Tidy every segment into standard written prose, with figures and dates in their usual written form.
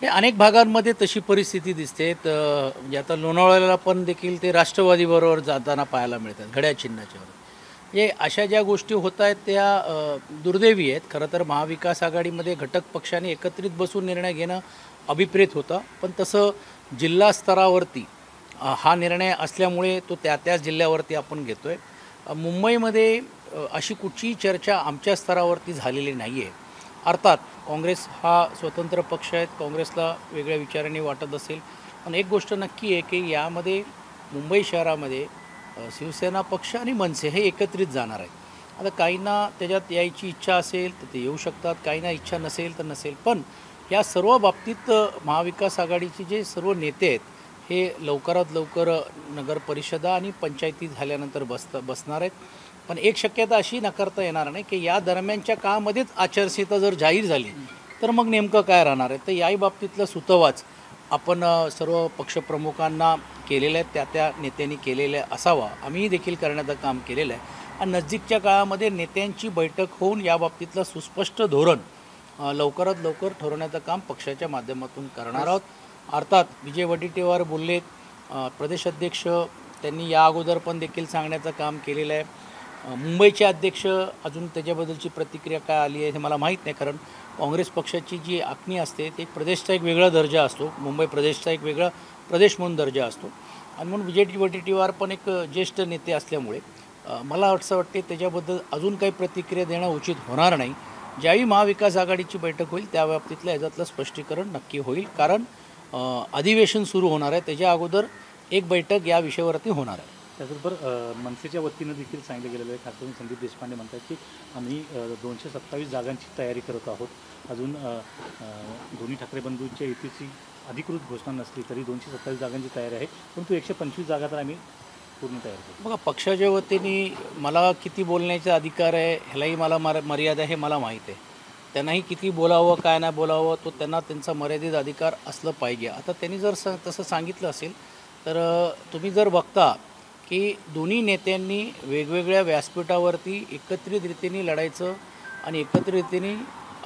हे अनेक भागांमध्ये तशी परिस्थिती दिसते. तर म्हणजे आता लोणावळ्याला पण देखील ते राष्ट्रवादीबरोबर जाताना पाहायला मिळतात घड्याळ चिन्हाच्यावर. म्हणजे अशा ज्या गोष्टी होत आहेत त्या दुर्दैवी आहेत. खरं तर महाविकास आघाडीमध्ये घटक पक्षाने एकत्रित बसून निर्णय घेणं अभिप्रेत होतं. पण तसं जिल्हा स्तरावरती हा निर्णय असल्यामुळे तो त्या त्याच जिल्ह्यावरती आपण घेतो आहे. मुंबईमध्ये अशी कुठचीही चर्चा आमच्या स्तरावरती झालेली नाही आहे. अर्थात काँग्रेस हा स्वतंत्र पक्ष आहे, काँग्रेसला वेगळ्या विचारांनी वाटत असेल. पण एक गोष्ट नक्की आहे की यामध्ये मुंबई शहरामध्ये शिवसेना पक्ष आणि मनसे हे एकत्रित जाणार आहेत. आता काहींना त्याच्यात यायची इच्छा असेल तर ते येऊ शकतात, काहींना इच्छा नसेल तर नसेल. पण या सर्व बाबतीत महाविकास आघाडीचे जे सर्व नेते आहेत हे लवकरात लवकर नगर परिषदा आणि पंचायती झाल्यानंतर बसणार आहेत. पण एक शक्यता अशी नाकारता येणार नाही की या दरम्यानच्या काळामध्येच आचारसंहिता जर जाहीर झाली तर मग नेमकं काय राहणार आहे. तर याही बाबतीतला सुतोवाच आपण सर्व पक्षप्रमुखांना केलेलं आहे, त्या त्या नेत्यांनी केलेलं असावा. आम्हीही देखील करण्याचं काम केलेलं आहे आणि नजदीकच्या काळामध्ये नेत्यांची बैठक होऊन या बाबतीतलं सुस्पष्ट धोरण लवकरात लवकर ठरवण्याचं काम पक्षाच्या माध्यमातून करणार आहोत. अर्थात विजय वडेट्टीवार बोललेत, प्रदेश अध्यक्ष त्यांनी या अगोदर पण देखील सांगण्याचं काम केलेलं आहे. मुंबईचे अध्यक्ष अजून त्याच्याबद्दलची प्रतिक्रिया काय आली आहे हे मला माहीत नाही, कारण काँग्रेस पक्षाची जी आखणी असते ते प्रदेशचा एक वेगळा दर्जा असतो, मुंबई प्रदेशचा एक वेगळा प्रदेश म्हणून दर्जा असतो. आणि म्हणून विजय वडेट्टीवार पण एक ज्येष्ठ नेते असल्यामुळे मला असं वाटते त्याच्याबद्दल अजून काही प्रतिक्रिया देणं उचित होणार नाही. ज्यावेळी महाविकास आघाडीची बैठक होईल त्या बाबतीतलं याच्यातलं स्पष्टीकरण नक्की होईल, कारण अधिवेशन सुरू होणार आहे त्याच्या अगोदर एक बैठक या विषयावरती होणार आहे. त्याचबरोबर मनसेच्या वतीनं देखील सांगितलं गेलेलं आहे. खास करून संदीप देशपांडे म्हणतात की आम्ही 227 जागांची तयारी करत आहोत. अजून दोन्ही ठाकरे बंधूंच्या युतीची अधिकृत घोषणा नसली तरी 227 जागांची तयारी आहे, परंतु 125 जागा तर आम्ही पूर्ण तयारी करू. बघा, पक्षाच्या वतीने मला किती बोलण्याचा अधिकार आहे ह्यालाही मला मर्यादा हे मला माहीत आहे. त्यांनाही किती बोलावं काय नाही बोलावं तो त्यांना त्यांचा मर्यादित अधिकार असलं पाहिजे. आता त्यांनी जर तसं सांगितलं असेल तर तुम्ही जर बघता की दोन्ही नेत्यांनी वेगवेगळ्या व्यासपीठावरती एकत्रित रीतीने लढायचं आणि एकत्रित रीतीने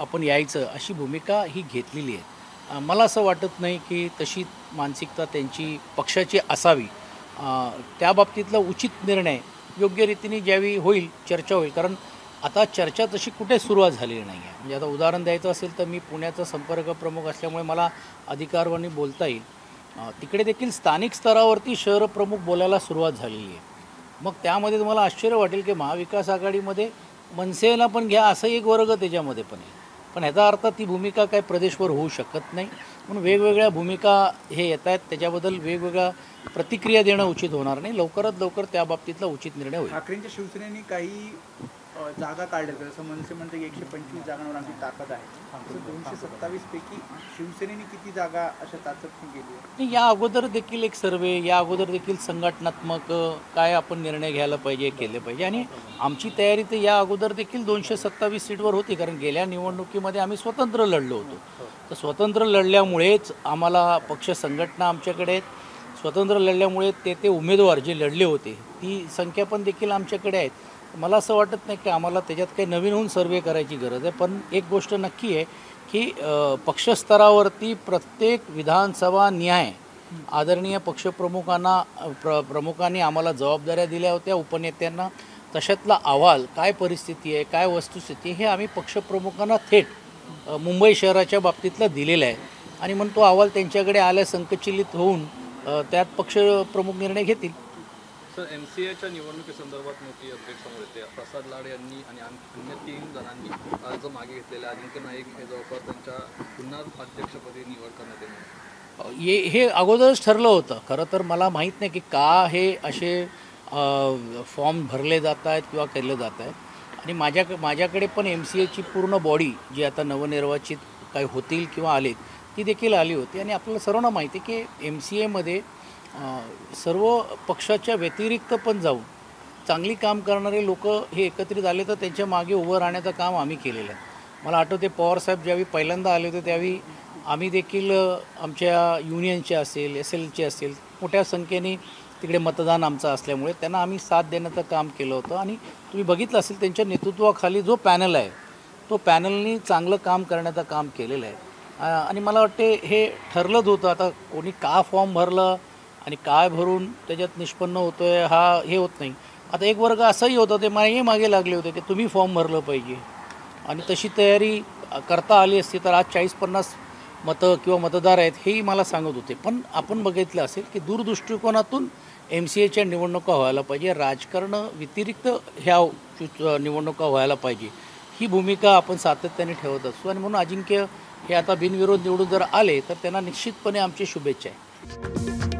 आपण यायचं अशी भूमिका ही घेतलेली आहे. मला असं वाटत नाही की तशी मानसिकता त्यांची पक्षाची असावी. त्या बाबतीतला उचित निर्णय योग्य रीतीने ज्यावेळी होईल चर्चा होईल, कारण आता चर्चा तशी कुठे सुरुवात झालेली नाही आहे. म्हणजे आता उदाहरण द्यायचं असेल तर मी पुण्याचा संपर्क प्रमुख असल्यामुळे मला अधिकारवाणी बोलता येईल. तिकडे देखील स्थानिक स्तरावरती शहर प्रमुख बोलायला सुरुवात झालेली आहे. मग त्यामध्ये तुम्हाला आश्चर्य वाटेल की महाविकास आघाडीमध्ये मनसेला पण घ्या असं एक वर्ग त्याच्यामध्ये पण आहे. पण ह्याचा अर्थ ती भूमिका काय प्रदेशवर होऊ शकत नाही. म्हणून वेगवेगळ्या भूमिका हे येत आहेत, त्याच्याबद्दल वेगवेगळ्या प्रतिक्रिया देणं उचित होणार नाही. लवकरात लवकर त्या बाबतीतला उचित निर्णय होईल. ठाकरेंच्या शिवसेनेने काही जागा काढल्या, जसं मनसे म्हणते की 125 जागांवर आमची ताकद आहे. 227 पैकी शिवसेनेने किती जागा अशा ताकदने केली आहे? या अगोदर देखील एक सर्वे, या अगोदर देखील संघटनात्मक काय आपण निर्णय घ्यायला पाहिजे केले पाहिजे. आणि आमची तयारी तर या अगोदर देखील 227 सीटवर होती, कारण गेल्या निवडणुकीमध्ये आम्ही स्वतंत्र लढलो होतो. तर स्वतंत्र लढल्यामुळेच आम्हाला पक्ष संघटना आमच्याकडे आहेत. स्वतंत्र लढल्यामुळे ते उमेदवार जे लढले होते ती संख्या पण देखील आमच्याकडे आहेत. मला असं वाटत नाही की आम्हाला त्याच्यात काही नवीन होऊन सर्वे करायची गरज आहे. पण एक गोष्ट नक्की आहे की पक्षस्तरावरती प्रत्येक विधानसभा न्याय आदरणीय पक्षप्रमुखांना प्रमुखांनी आम्हाला जबाबदाऱ्या दिल्या होत्या, उपनेत्यांना. तशातला अहवाल काय परिस्थिती आहे, काय वस्तुस्थिती हे आम्ही पक्षप्रमुखांना थेट मुंबई शहराच्या बाबतीतला दिलेला आहे. आणि म्हणून तो अहवाल त्यांच्याकडे आल्या संकचित होऊन त्यात पक्षप्रमुख निर्णय घेतील. सर, MCAच्या निवडणुकीसंदर्भात मोठी अपडेट समोर येते. प्रसाद लाड यांनी आणि अन्य 3 जणांनी अर्ज मागे घेतलेले अजिंक्य नाईक हे जवळपास त्यांच्या पुन्हा अध्यक्षपदी निवड करण्यात येणार. हे अगोदरच ठरलं होतं. खरं तर मला माहीत नाही की का हे असे फॉर्म भरले जात आहेत किंवा केले जात आहेत. आणि माझ्याकडे पण MCAची पूर्ण बॉडी जी आता नवनिर्वाचित काही होतील किंवा आलेत ती देखील आली होती. आणि आपल्याला सर्वांना माहिती आहे की MCAमध्ये सर्व पक्षाच्या व्यतिरिक्त पण जाऊन चांगली काम करणारे लोक हे एकत्रित आले तर त्यांच्या मागे उभं राहण्याचं काम आम्ही केलेलं आहे. मला आठवते पवारसाहेब ज्यावेळी पहिल्यांदा आले होते त्यावेळी आम्ही देखील आमच्या युनियनचे असेल, SLचे असेल, मोठ्या संख्येने तिकडे मतदान आमचं असल्यामुळे त्यांना आम्ही साथ देण्याचं काम केलं होतं. आणि तुम्ही बघितलं असेल त्यांच्या नेतृत्वाखाली जो पॅनल आहे तो पॅनलनी चांगलं काम करण्याचं काम केलेलं आहे. आणि मला वाटते हे ठरलंच होतं. आता कोणी का फॉर्म भरलं आणि काय भरून त्याच्यात निष्पन्न होतो आहे हा हे होत नाही. आता एक वर्ग असाही होता ते मागे लागले होते की तुम्ही फॉर्म भरलं पाहिजे आणि तशी तयारी करता आली असती तर आज 40-50 मतं किंवा मतदार आहेत हेही मला सांगत होते. पण आपण बघितलं असेल की दूरदृष्टिकोनातून MCAच्या निवडणुका व्हायला पाहिजे, राजकारण व्यतिरिक्त ह्या निवडणुका व्हायला पाहिजे ही भूमिका आपण सातत्याने ठेवत असतो. आणि म्हणून अजिंक्य हे आता बिनविरोध निवडून जर आले तर त्यांना निश्चितपणे आमची शुभेच्छा आहे.